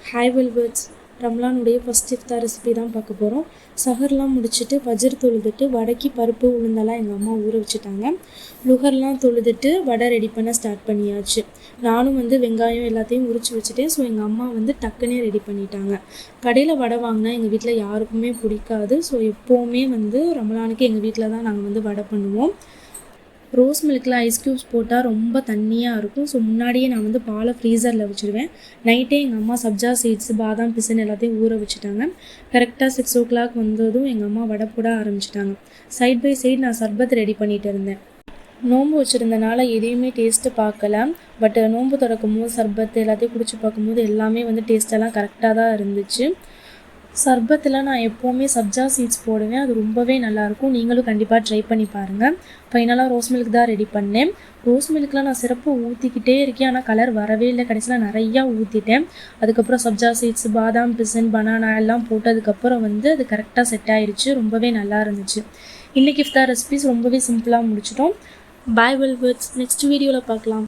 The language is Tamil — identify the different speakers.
Speaker 1: ஹாய் வெல்வெட்ஸ். ரம்லானுடைய ஃபஸ்ட் இஃப்தார் ரெசிபி தான் பார்க்க போகிறோம். சஹர்லாம் முடிச்சுட்டு ஃபஜ்ர் தொழுதுட்டு வடைக்கு பருப்பு உளுந்தெல்லாம் எங்கள் அம்மா ஊற வச்சுட்டாங்க. லுஹர்லாம் தொழுதுட்டு வடை ரெடி பண்ண ஸ்டார்ட் பண்ணியாச்சு. நானும் வெங்காயம் எல்லாத்தையும் உரிச்சு வச்சுட்டேன். ஸோ எங்கள் அம்மா டக்குனே ரெடி பண்ணிட்டாங்க. கடையில் வடை வாங்கினா எங்கள் வீட்டில் யாருக்குமே பிடிக்காது. ஸோ எப்போவுமே ரமலானுக்கு எங்கள் வீட்டில் தான் நாங்கள் வடை பண்ணுவோம். ரோஸ் மில்கில் ஐஸ் க்யூப்ஸ் போட்டால் ரொம்ப தண்ணியாக இருக்கும். ஸோ முன்னாடியே நான் பாலை ஃப்ரீசரில் வச்சுருவேன். நைட்டே எங்கள் அம்மா சப்ஜா சீட்ஸ் பாதாம் பிசின் எல்லாத்தையும் ஊற வச்சுட்டாங்க. கரெக்டாக 6 o'clock வந்ததும் எங்கள் அம்மா வடை போட ஆரம்பிச்சிட்டாங்க. சைட் பை சைட் நான் சர்பத் ரெடி பண்ணிகிட்டு இருந்தேன். நோன்பு வச்சுருந்தனால எதையுமே டேஸ்ட்டு பார்க்கல. பட் நோன்பு திறக்கும் போது சர்பத் எல்லாத்தையும் குடிச்சு பார்க்கும்போது எல்லாமே டேஸ்ட்டெல்லாம் கரெக்டாக தான் இருந்துச்சு. சர்பத்தில் நான் எப்போவுமே சப்ஜா சீட்ஸ் போடுவேன். அது ரொம்பவே நல்லாயிருக்கும். நீங்களும் கண்டிப்பாக ட்ரை பண்ணி பாருங்கள். ஃபைனலாக ரோஸ் மில்க் தான் ரெடி பண்ணேன். ரோஸ் மில்கில் நான் சிறப்பு ஊற்றிக்கிட்டே இருக்கேன். ஆனால் கலர் வரவே இல்லை. கடைசியில் நிறையா ஊற்றிட்டேன். அதுக்கப்புறம் சப்ஜா சீட்ஸ் பாதாம் பிசின் பனானா எல்லாம் போட்டதுக்கப்புறம் அது கரெக்டாக செட் ஆயிடுச்சு. ரொம்பவே நல்லா இருந்துச்சு. இன்றைக்கி இஃப்தார் ரெசிபிஸ் ரொம்பவே சிம்பிளாக முடிச்சிட்டோம். பாய் வெல்வெட்ஸ். நெக்ஸ்ட் வீடியோவில் பார்க்கலாம்.